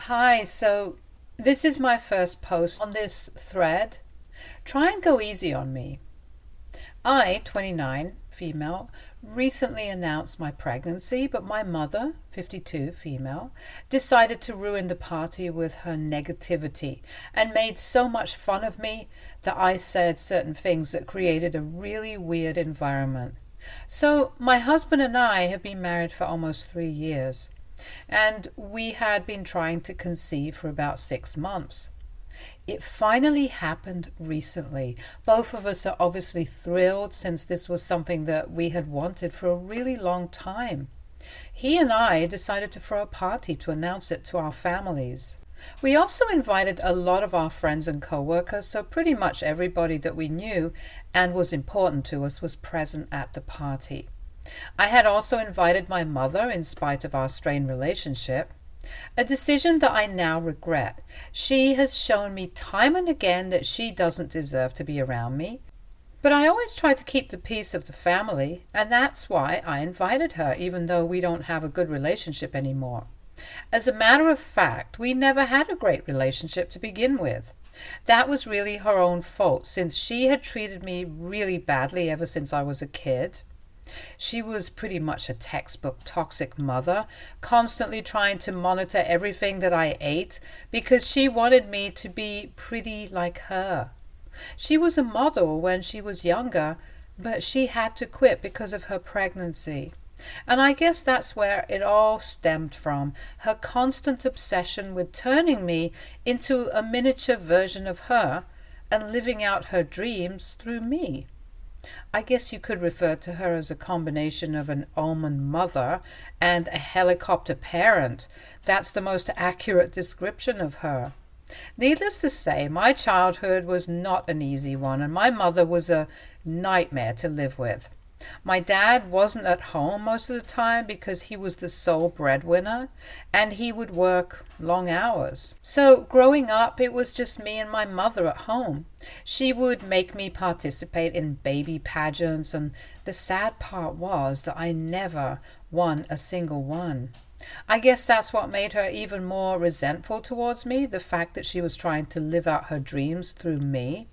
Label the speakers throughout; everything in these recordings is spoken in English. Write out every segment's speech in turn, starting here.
Speaker 1: Hi, so this is my first post on this thread. Try and go easy on me. I, 29, female, recently announced my pregnancy, but my mother, 52, female, decided to ruin the party with her negativity and made so much fun of me that I said certain things that created a really weird environment. So, my husband and I have been married for almost 3 years, and we had been trying to conceive for about 6 months. It finally happened recently. Both of us are obviously thrilled since this was something that we had wanted for a really long time. He and I decided to throw a party to announce it to our families. We also invited a lot of our friends and co-workers, so pretty much everybody that we knew and was important to us was present at the party. I had also invited my mother in spite of our strained relationship, a decision that I now regret. She has shown me time and again that she doesn't deserve to be around me, but I always try to keep the peace of the family, and that's why I invited her, even though we don't have a good relationship anymore. As a matter of fact, we never had a great relationship to begin with. That was really her own fault, since she had treated me really badly ever since I was a kid. She was pretty much a textbook toxic mother, constantly trying to monitor everything that I ate because she wanted me to be pretty like her. She was a model when she was younger, but she had to quit because of her pregnancy. And I guess that's where it all stemmed from, her constant obsession with turning me into a miniature version of her and living out her dreams through me. I guess you could refer to her as a combination of an almond mother and a helicopter parent. That's the most accurate description of her. Needless to say, my childhood was not an easy one, and my mother was a nightmare to live with. My dad wasn't at home most of the time because he was the sole breadwinner and he would work long hours. So growing up, it was just me and my mother at home. She would make me participate in baby pageants, and the sad part was that I never won a single one. I guess that's what made her even more resentful towards me, the fact that she was trying to live out her dreams through me.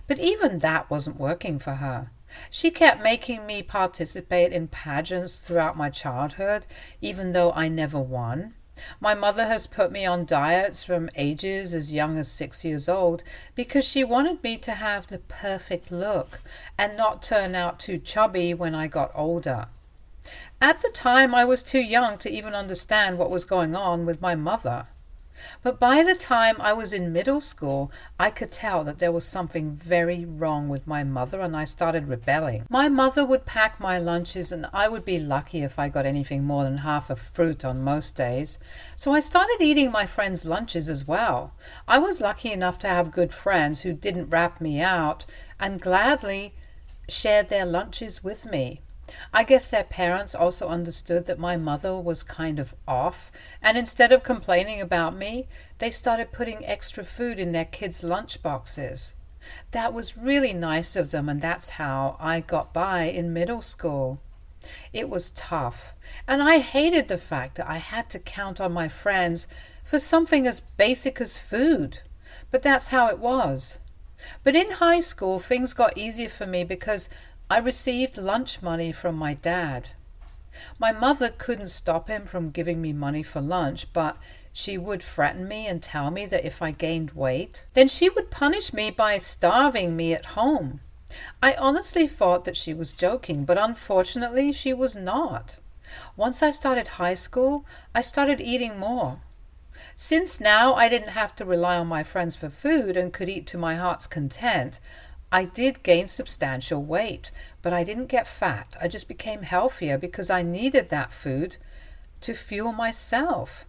Speaker 1: But even that wasn't working for her. She kept making me participate in pageants throughout my childhood, even though I never won. My mother has put me on diets from ages as young as 6 years old because she wanted me to have the perfect look and not turn out too chubby when I got older. At the time, I was too young to even understand what was going on with my mother. But by the time I was in middle school, I could tell that there was something very wrong with my mother, and I started rebelling. My mother would pack my lunches, and I would be lucky if I got anything more than half a fruit on most days. So I started eating my friends' lunches as well. I was lucky enough to have good friends who didn't rat me out and gladly shared their lunches with me. I guess their parents also understood that my mother was kind of off, and instead of complaining about me, they started putting extra food in their kids' lunch boxes. That was really nice of them, and that's how I got by in middle school. It was tough, and I hated the fact that I had to count on my friends for something as basic as food. But that's how it was. But in high school, things got easier for me because I received lunch money from my dad. My mother couldn't stop him from giving me money for lunch, but she would threaten me and tell me that if I gained weight, then she would punish me by starving me at home. I honestly thought that she was joking, but unfortunately she was not. Once I started high school, I started eating more. Since now I didn't have to rely on my friends for food and could eat to my heart's content, I did gain substantial weight, but I didn't get fat. I just became healthier because I needed that food to fuel myself.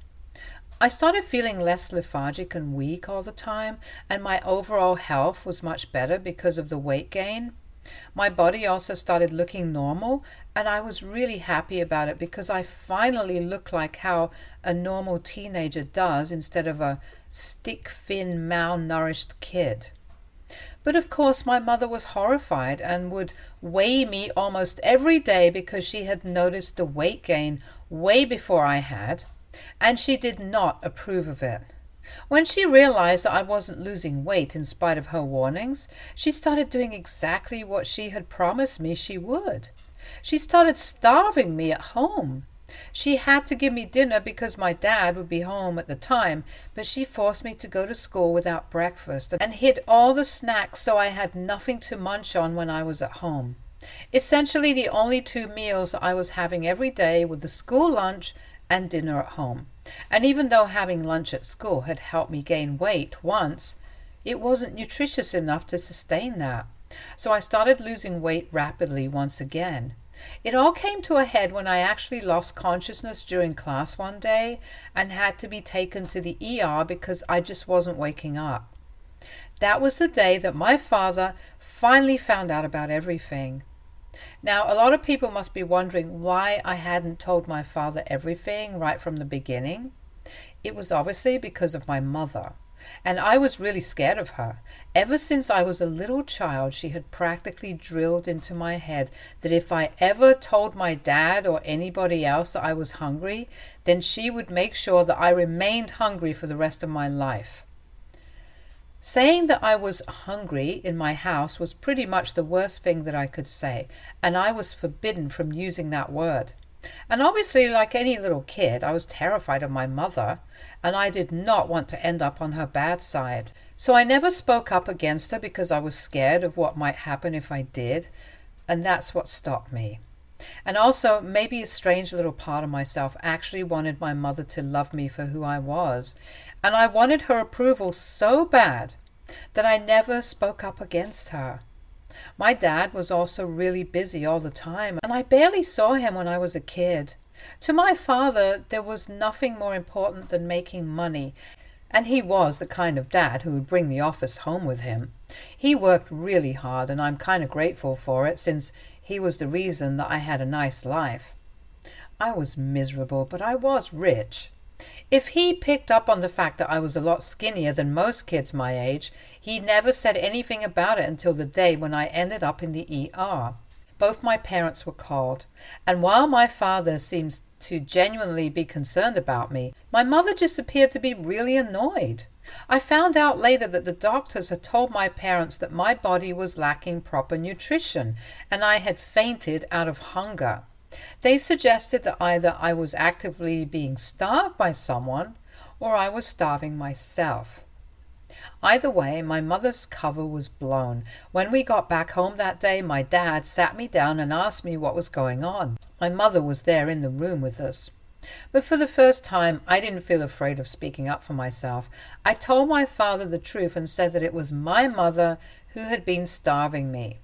Speaker 1: I started feeling less lethargic and weak all the time, and my overall health was much better because of the weight gain. My body also started looking normal, and I was really happy about it because I finally looked like how a normal teenager does instead of a stick-thin, malnourished kid. But of course my mother was horrified and would weigh me almost every day because she had noticed the weight gain way before I had. and she did not approve of it. When she realized that I wasn't losing weight in spite of her warnings, she started doing exactly what she had promised me she would. She started starving me at home. She had to give me dinner because my dad would be home at the time, but she forced me to go to school without breakfast and hid all the snacks so I had nothing to munch on when I was at home. Essentially, the only two meals I was having every day were the school lunch and dinner at home. And even though having lunch at school had helped me gain weight once, it wasn't nutritious enough to sustain that. So I started losing weight rapidly once again. It all came to a head when I actually lost consciousness during class one day and had to be taken to the ER because I just wasn't waking up. That was the day that my father finally found out about everything. Now, a lot of people must be wondering why I hadn't told my father everything right from the beginning. It was obviously because of my mother, and I was really scared of her. Ever since I was a little child, she had practically drilled into my head that if I ever told my dad or anybody else that I was hungry, then she would make sure that I remained hungry for the rest of my life. Saying that I was hungry in my house was pretty much the worst thing that I could say, and I was forbidden from using that word. And obviously, like any little kid, I was terrified of my mother, and I did not want to end up on her bad side. So I never spoke up against her because I was scared of what might happen if I did, and that's what stopped me. And also, maybe a strange little part of myself actually wanted my mother to love me for who I was, and I wanted her approval so bad that I never spoke up against her. My dad was also really busy all the time, and I barely saw him when I was a kid. To my father, there was nothing more important than making money, and he was the kind of dad who would bring the office home with him. He worked really hard, and I'm kind of grateful for it, since he was the reason that I had a nice life. I was miserable, but I was rich. If he picked up on the fact that I was a lot skinnier than most kids my age, he never said anything about it until the day when I ended up in the ER. Both my parents were called, and while my father seems to genuinely be concerned about me, my mother just appeared to be really annoyed. I found out later that the doctors had told my parents that my body was lacking proper nutrition, and I had fainted out of hunger. They suggested that either I was actively being starved by someone, or I was starving myself. Either way, my mother's cover was blown. When we got back home that day, my dad sat me down and asked me what was going on. My mother was there in the room with us. But for the first time, I didn't feel afraid of speaking up for myself. I told my father the truth and said that it was my mother who had been starving me.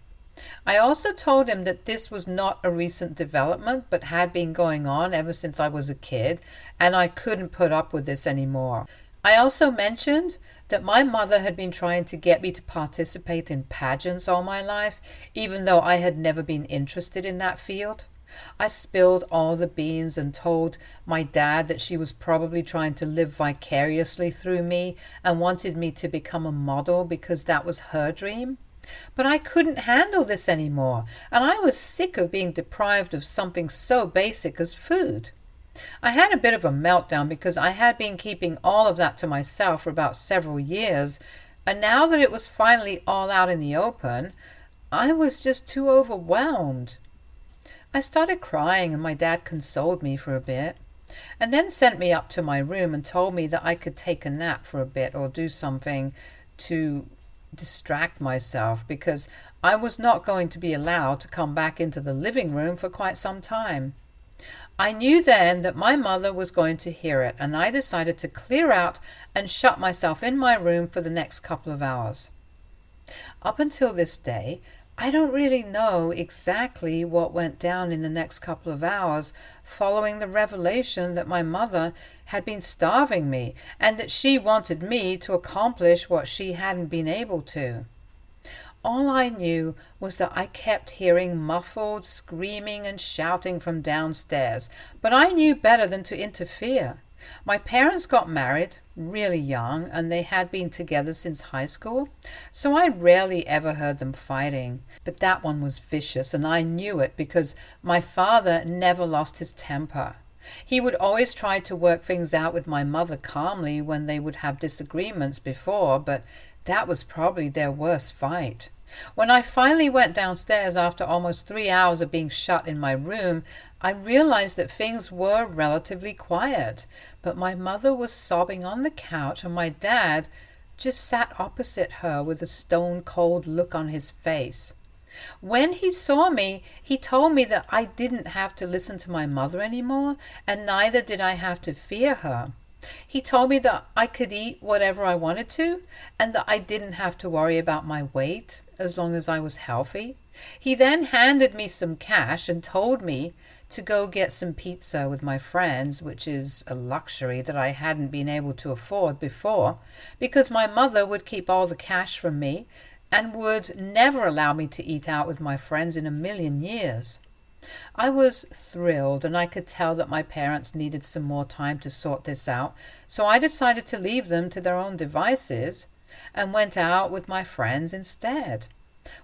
Speaker 1: I also told him that this was not a recent development, but had been going on ever since I was a kid, and I couldn't put up with this anymore. I also mentioned that my mother had been trying to get me to participate in pageants all my life, even though I had never been interested in that field. I spilled all the beans and told my dad that she was probably trying to live vicariously through me and wanted me to become a model because that was her dream. But I couldn't handle this anymore, and I was sick of being deprived of something so basic as food. I had a bit of a meltdown because I had been keeping all of that to myself for about several years, and now that it was finally all out in the open, I was just too overwhelmed. I started crying, and my dad consoled me for a bit, and then sent me up to my room and told me that I could take a nap for a bit or do something to distract myself because I was not going to be allowed to come back into the living room for quite some time. I knew then that my mother was going to hear it, and I decided to clear out and shut myself in my room for the next couple of hours. Up until this day, I don't really know exactly what went down in the next couple of hours following the revelation that my mother had been starving me and that she wanted me to accomplish what she hadn't been able to. All I knew was that I kept hearing muffled screaming and shouting from downstairs, but I knew better than to interfere. My parents got married really young, and they had been together since high school, so I rarely ever heard them fighting. But that one was vicious, and I knew it because my father never lost his temper. He would always try to work things out with my mother calmly when they would have disagreements before, but that was probably their worst fight. When I finally went downstairs after almost 3 hours of being shut in my room, I realized that things were relatively quiet, but my mother was sobbing on the couch and my dad just sat opposite her with a stone-cold look on his face. When he saw me, he told me that I didn't have to listen to my mother anymore, and neither did I have to fear her. He told me that I could eat whatever I wanted to, and that I didn't have to worry about my weight as long as I was healthy. He then handed me some cash and told me to go get some pizza with my friends, which is a luxury that I hadn't been able to afford before, because my mother would keep all the cash from me and would never allow me to eat out with my friends in a million years. I was thrilled, and I could tell that my parents needed some more time to sort this out, so I decided to leave them to their own devices and went out with my friends instead.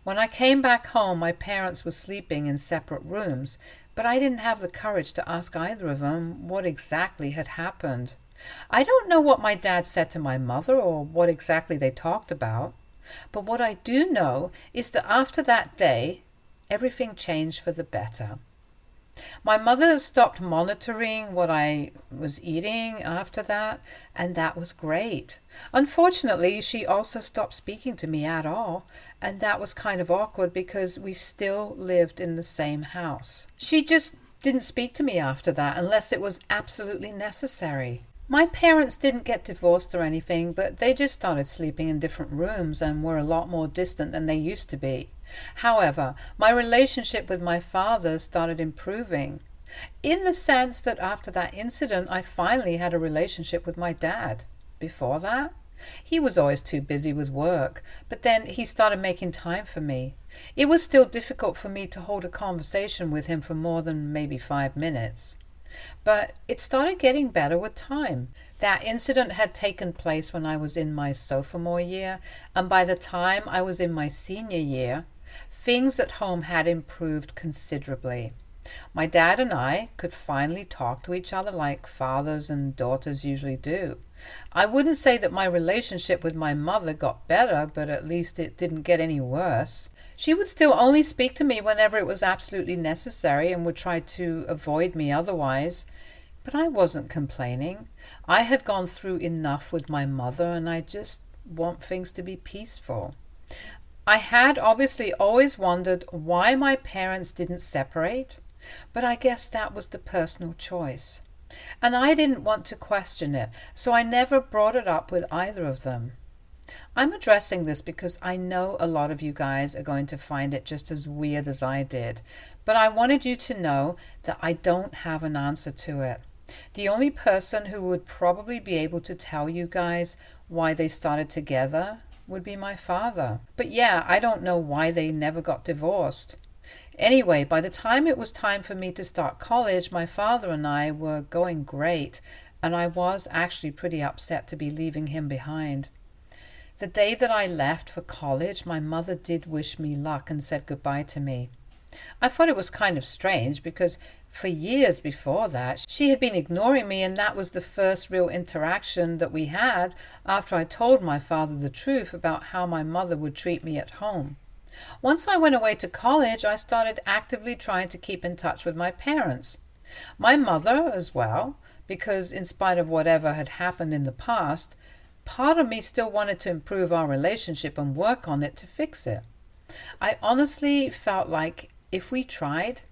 Speaker 1: When I came back home, my parents were sleeping in separate rooms, but I didn't have the courage to ask either of them what exactly had happened. I don't know what my dad said to my mother or what exactly they talked about, but what I do know is that after that day, everything changed for the better. My mother stopped monitoring what I was eating after that, and that was great. Unfortunately, she also stopped speaking to me at all, and that was kind of awkward because we still lived in the same house. She just didn't speak to me after that unless it was absolutely necessary. My parents didn't get divorced or anything, but they just started sleeping in different rooms and were a lot more distant than they used to be. However, my relationship with my father started improving, in the sense that after that incident, I finally had a relationship with my dad. Before that, he was always too busy with work, but then he started making time for me. It was still difficult for me to hold a conversation with him for more than maybe 5 minutes. But it started getting better with time. That incident had taken place when I was in my sophomore year, and by the time I was in my senior year, things at home had improved considerably. My dad and I could finally talk to each other like fathers and daughters usually do. I wouldn't say that my relationship with my mother got better, but at least it didn't get any worse. She would still only speak to me whenever it was absolutely necessary and would try to avoid me otherwise. But I wasn't complaining. I had gone through enough with my mother, and I just want things to be peaceful. I had obviously always wondered why my parents didn't separate, but I guess that was the personal choice. And I didn't want to question it, so I never brought it up with either of them. I'm addressing this because I know a lot of you guys are going to find it just as weird as I did, but I wanted you to know that I don't have an answer to it. The only person who would probably be able to tell you guys why they started together would be my father. But yeah, I don't know why they never got divorced. Anyway, by the time it was time for me to start college, my father and I were going great, and I was actually pretty upset to be leaving him behind. The day that I left for college, my mother did wish me luck and said goodbye to me. I thought it was kind of strange because for years before that, she had been ignoring me, and that was the first real interaction that we had after I told my father the truth about how my mother would treat me at home. Once I went away to college, I started actively trying to keep in touch with my parents. My mother as well, because in spite of whatever had happened in the past, part of me still wanted to improve our relationship and work on it to fix it. I honestly felt like if we tried,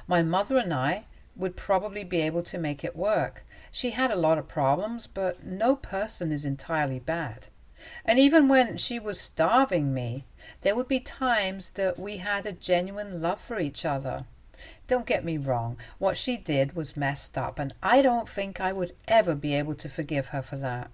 Speaker 1: my mother and I would probably be able to make it work. She had a lot of problems, but no person is entirely bad. And even when she was starving me, there would be times that we had a genuine love for each other. Don't get me wrong, what she did was messed up, and I don't think I would ever be able to forgive her for that.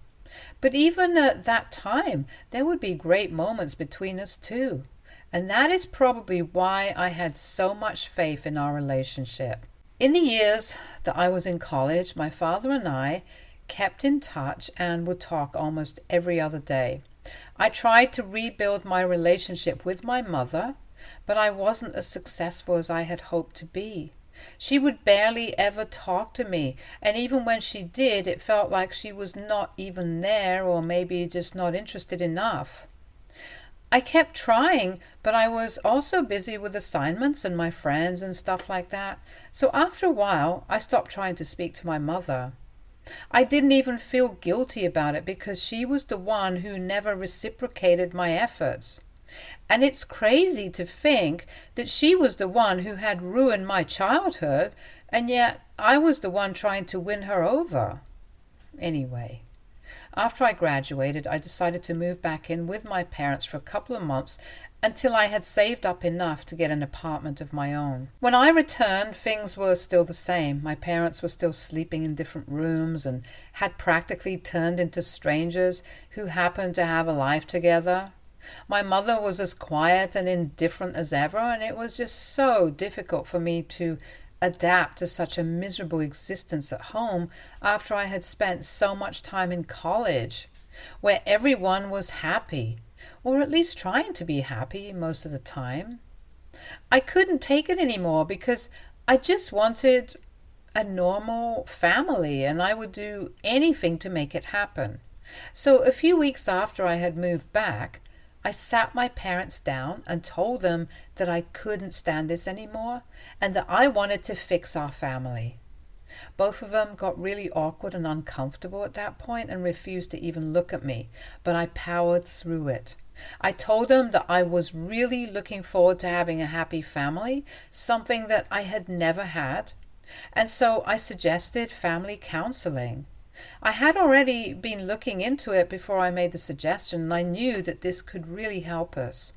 Speaker 1: But even at that time, there would be great moments between us too. And that is probably why I had so much faith in our relationship. In the years that I was in college, my father and I kept in touch and would talk almost every other day. I tried to rebuild my relationship with my mother, but I wasn't as successful as I had hoped to be. She would barely ever talk to me, and even when she did, it felt like she was not even there, or maybe just not interested enough. I kept trying, but I was also busy with assignments and my friends and stuff like that. So after a while, I stopped trying to speak to my mother. I didn't even feel guilty about it because she was the one who never reciprocated my efforts. And it's crazy to think that she was the one who had ruined my childhood, and yet I was the one trying to win her over. Anyway, after I graduated, I decided to move back in with my parents for a couple of months until I had saved up enough to get an apartment of my own. When I returned, things were still the same. My parents were still sleeping in different rooms and had practically turned into strangers who happened to have a life together. My mother was as quiet and indifferent as ever, and it was just so difficult for me to adapt to such a miserable existence at home after I had spent so much time in college, where everyone was happy, or at least trying to be happy most of the time. I couldn't take it anymore because I just wanted a normal family, and I would do anything to make it happen. So a few weeks after I had moved back, I sat my parents down and told them that I couldn't stand this anymore and that I wanted to fix our family. Both of them got really awkward and uncomfortable at that point and refused to even look at me, but I powered through it. I told them that I was really looking forward to having a happy family, something that I had never had, and so I suggested family counseling. I had already been looking into it before I made the suggestion, and I knew that this could really help us.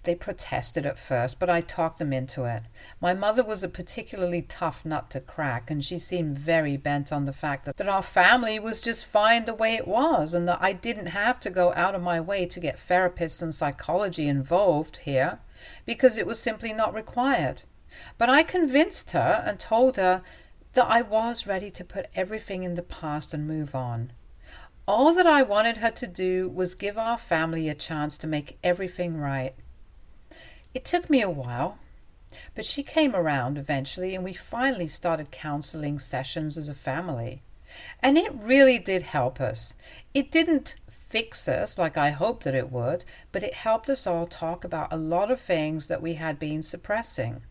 Speaker 1: They protested at first, but I talked them into it. My mother was a particularly tough nut to crack, and she seemed very bent on the fact that our family was just fine the way it was, and that I didn't have to go out of my way to get therapists and psychology involved here, because it was simply not required. But I convinced her and told her that I was ready to put everything in the past and move on. All that I wanted her to do was give our family a chance to make everything right. It took me a while, but she came around eventually, and we finally started counseling sessions as a family. And it really did help us. It didn't fix us like I hoped that it would, but it helped us all talk about a lot of things that we had been suppressing.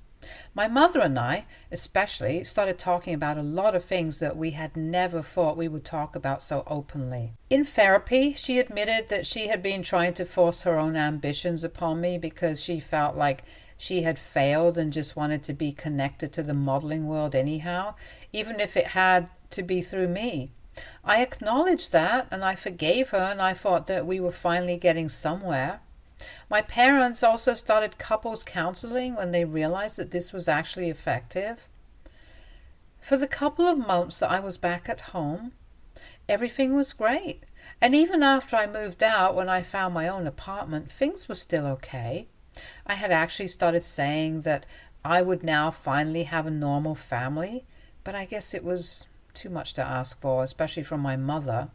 Speaker 1: My mother and I, especially, started talking about a lot of things that we had never thought we would talk about so openly. In therapy, she admitted that she had been trying to force her own ambitions upon me because she felt like she had failed and just wanted to be connected to the modeling world anyhow, even if it had to be through me. I acknowledged that, and I forgave her, and I thought that we were finally getting somewhere. My parents also started couples counseling when they realized that this was actually effective. For the couple of months that I was back at home, everything was great. And even after I moved out, when I found my own apartment, things were still okay. I had actually started saying that I would now finally have a normal family, but I guess it was too much to ask for, especially from my mother.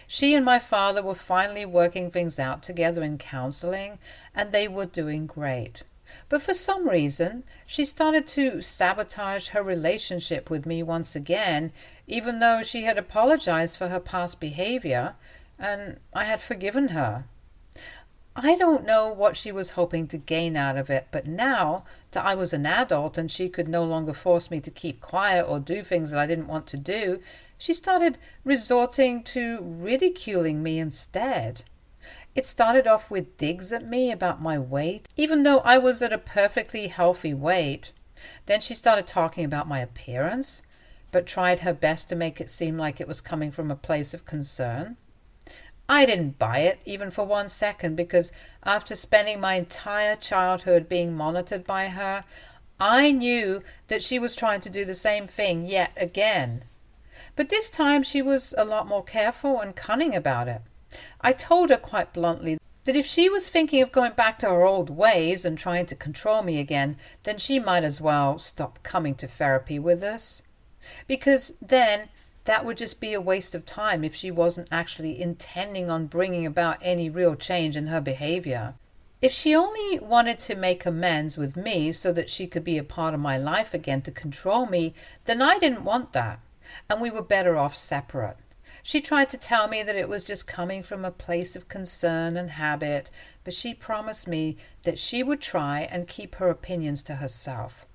Speaker 1: She and my father were finally working things out together in counseling, and they were doing great. But for some reason, she started to sabotage her relationship with me once again, even though she had apologized for her past behavior, and I had forgiven her. I don't know what she was hoping to gain out of it, but now that I was an adult and she could no longer force me to keep quiet or do things that I didn't want to do, she started resorting to ridiculing me instead. It started off with digs at me about my weight, even though I was at a perfectly healthy weight. Then she started talking about my appearance, but tried her best to make it seem like it was coming from a place of concern. I didn't buy it, even for 1 second, because after spending my entire childhood being monitored by her, I knew that she was trying to do the same thing yet again. But this time she was a lot more careful and cunning about it. I told her quite bluntly that if she was thinking of going back to her old ways and trying to control me again, then she might as well stop coming to therapy with us. Because then that would just be a waste of time if she wasn't actually intending on bringing about any real change in her behavior. If she only wanted to make amends with me so that she could be a part of my life again to control me, then I didn't want that, and we were better off separate. She tried to tell me that it was just coming from a place of concern and habit, but she promised me that she would try and keep her opinions to herself.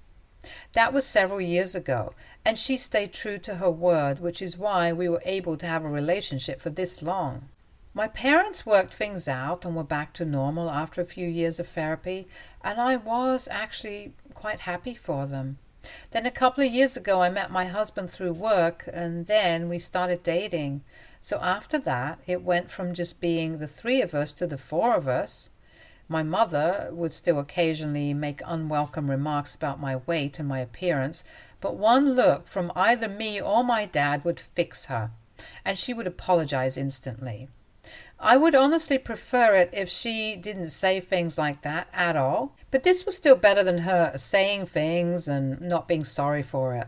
Speaker 1: That was several years ago, and she stayed true to her word, which is why we were able to have a relationship for this long. My parents worked things out and were back to normal after a few years of therapy, and I was actually quite happy for them. Then a couple of years ago I met my husband through work, and then we started dating. So after that it went from just being the three of us to the four of us. My mother would still occasionally make unwelcome remarks about my weight and my appearance, but one look from either me or my dad would fix her, and she would apologize instantly. I would honestly prefer it if she didn't say things like that at all, but this was still better than her saying things and not being sorry for it.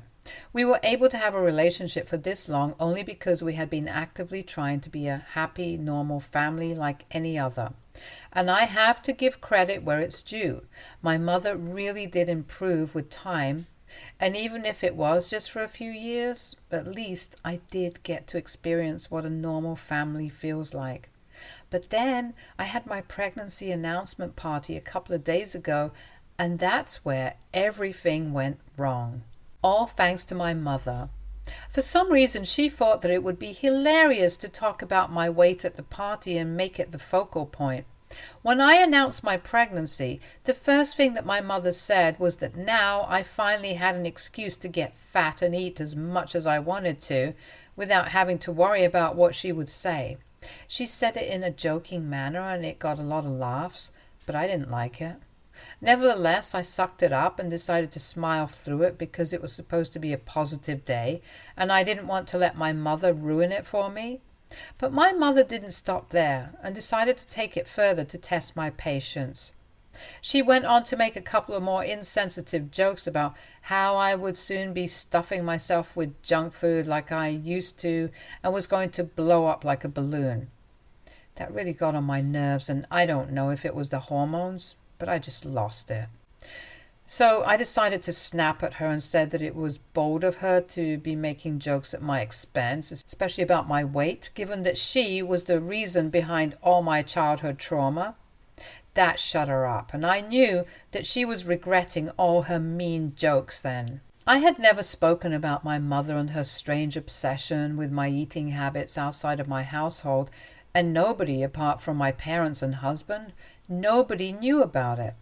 Speaker 1: We were able to have a relationship for this long only because we had been actively trying to be a happy, normal family like any other. And I have to give credit where it's due. My mother really did improve with time, and even if it was just for a few years, at least I did get to experience what a normal family feels like. But then I had my pregnancy announcement party a couple of days ago, and that's where everything went wrong. All thanks to my mother. For some reason, she thought that it would be hilarious to talk about my weight at the party and make it the focal point. When I announced my pregnancy, the first thing that my mother said was that now I finally had an excuse to get fat and eat as much as I wanted to, without having to worry about what she would say. She said it in a joking manner, and it got a lot of laughs, but I didn't like it. Nevertheless, I sucked it up and decided to smile through it because it was supposed to be a positive day, and I didn't want to let my mother ruin it for me. But my mother didn't stop there and decided to take it further to test my patience. She went on to make a couple of more insensitive jokes about how I would soon be stuffing myself with junk food like I used to and was going to blow up like a balloon. That really got on my nerves, and I don't know if it was the hormones, but I just lost it. So I decided to snap at her and said that it was bold of her to be making jokes at my expense, especially about my weight, given that she was the reason behind all my childhood trauma. That shut her up, and I knew that she was regretting all her mean jokes then. I had never spoken about my mother and her strange obsession with my eating habits outside of my household, and nobody apart from my parents and husband, nobody knew about it.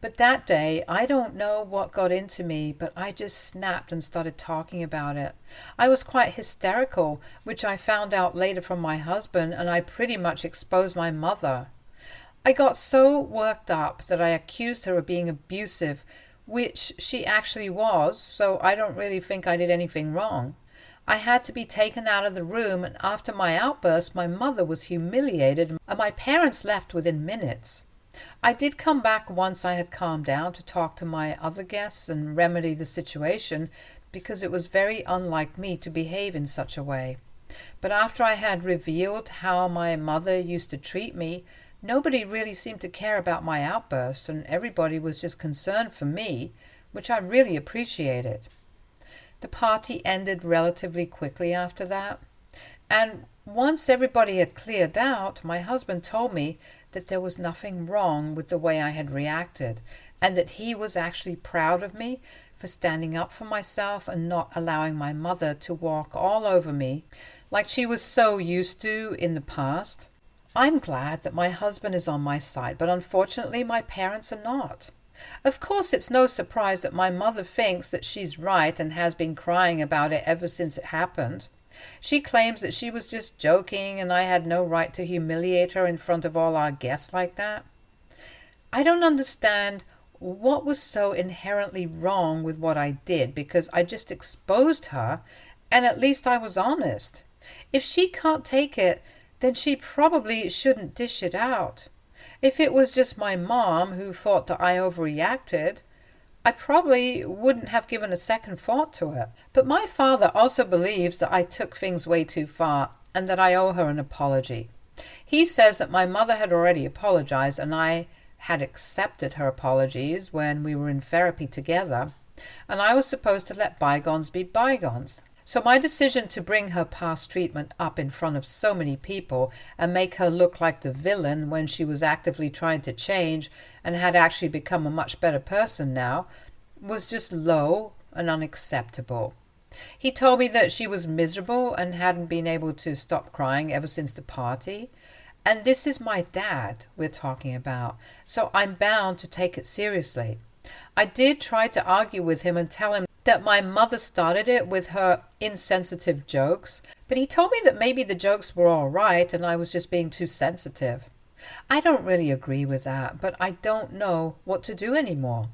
Speaker 1: But that day, I don't know what got into me, but I just snapped and started talking about it. I was quite hysterical, which I found out later from my husband, and I pretty much exposed my mother. I got so worked up that I accused her of being abusive, which she actually was, so I don't really think I did anything wrong. I had to be taken out of the room, and after my outburst, my mother was humiliated, and my parents left within minutes. I did come back once I had calmed down to talk to my other guests and remedy the situation, because it was very unlike me to behave in such a way. But after I had revealed how my mother used to treat me, nobody really seemed to care about my outburst, and everybody was just concerned for me, which I really appreciated. The party ended relatively quickly after that, and once everybody had cleared out, my husband told me that there was nothing wrong with the way I had reacted, and that he was actually proud of me for standing up for myself and not allowing my mother to walk all over me like she was so used to in the past. I'm glad that my husband is on my side, but unfortunately my parents are not. Of course, it's no surprise that my mother thinks that she's right and has been crying about it ever since it happened. She claims that she was just joking and I had no right to humiliate her in front of all our guests like that. I don't understand what was so inherently wrong with what I did, because I just exposed her and at least I was honest. If she can't take it, then she probably shouldn't dish it out. If it was just my mom who thought that I overreacted, I probably wouldn't have given a second thought to it. But my father also believes that I took things way too far and that I owe her an apology. He says that my mother had already apologized and I had accepted her apologies when we were in therapy together, and I was supposed to let bygones be bygones. So my decision to bring her past treatment up in front of so many people and make her look like the villain when she was actively trying to change and had actually become a much better person now was just low and unacceptable. He told me that she was miserable and hadn't been able to stop crying ever since the party. And this is my dad we're talking about, so I'm bound to take it seriously. I did try to argue with him and tell him that my mother started it with her insensitive jokes, but he told me that maybe the jokes were all right and I was just being too sensitive. I don't really agree with that, but I don't know what to do anymore.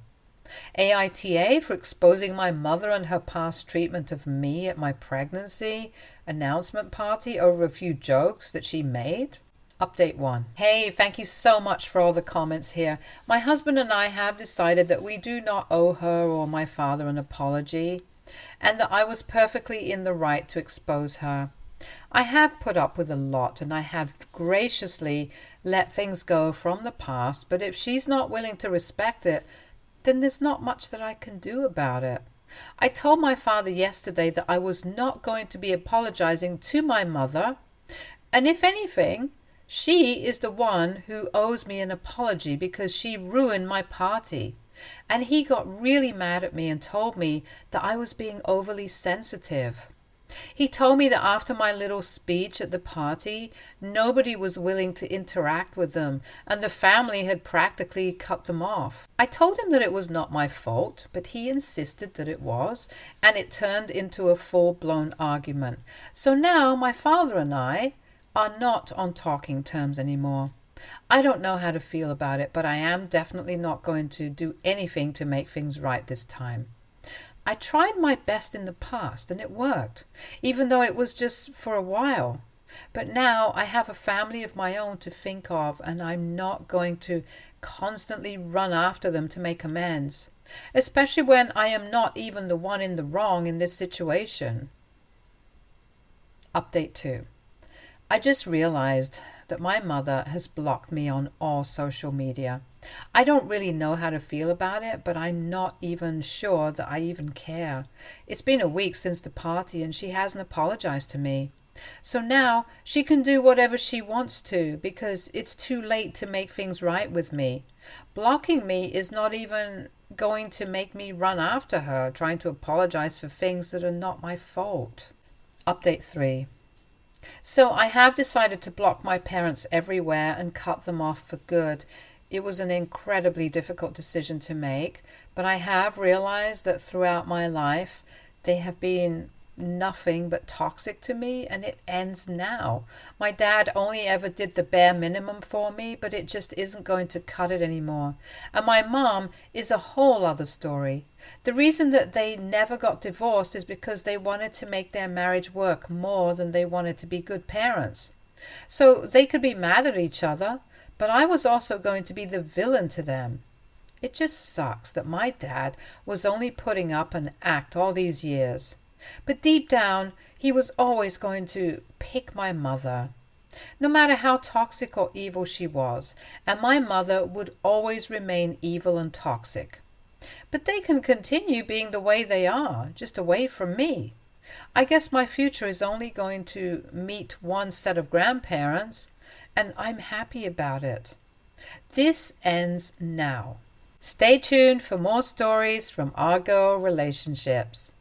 Speaker 1: AITA for exposing my mother and her past treatment of me at my pregnancy announcement party over a few jokes that she made. Update 1. Hey, thank you so much for all the comments here. My husband and I have decided that we do not owe her or my father an apology, and that I was perfectly in the right to expose her. I have put up with a lot, and I have graciously let things go from the past, but if she's not willing to respect it, then there's not much that I can do about it. I told my father yesterday that I was not going to be apologizing to my mother, and if anything, she is the one who owes me an apology because she ruined my party. And he got really mad at me and told me that I was being overly sensitive. He told me that after my little speech at the party, nobody was willing to interact with them and the family had practically cut them off. I told him that it was not my fault, but he insisted that it was, and it turned into a full-blown argument. So now my father and I are not on talking terms anymore. I don't know how to feel about it, but I am definitely not going to do anything to make things right this time. I tried my best in the past and it worked, even though it was just for a while. But now I have a family of my own to think of, and I'm not going to constantly run after them to make amends, especially when I am not even the one in the wrong in this situation. Update 2. I just realized that my mother has blocked me on all social media. I don't really know how to feel about it, but I'm not even sure that I even care. It's been a week since the party and she hasn't apologized to me. So now she can do whatever she wants to because it's too late to make things right with me. Blocking me is not even going to make me run after her, trying to apologize for things that are not my fault. Update 3. So I have decided to block my parents everywhere and cut them off for good. It was an incredibly difficult decision to make, but I have realized that throughout my life they have been nothing but toxic to me, and it ends now. My dad only ever did the bare minimum for me, but it just isn't going to cut it anymore. And my mom is a whole other story. The reason that they never got divorced is because they wanted to make their marriage work more than they wanted to be good parents. So they could be mad at each other, but I was also going to be the villain to them. It just sucks that my dad was only putting up an act all these years. But deep down, he was always going to pick my mother, no matter how toxic or evil she was, and my mother would always remain evil and toxic. But they can continue being the way they are, just away from me. I guess my future is only going to meet one set of grandparents, and I'm happy about it. This ends now. Stay tuned for more stories from our girl relationships.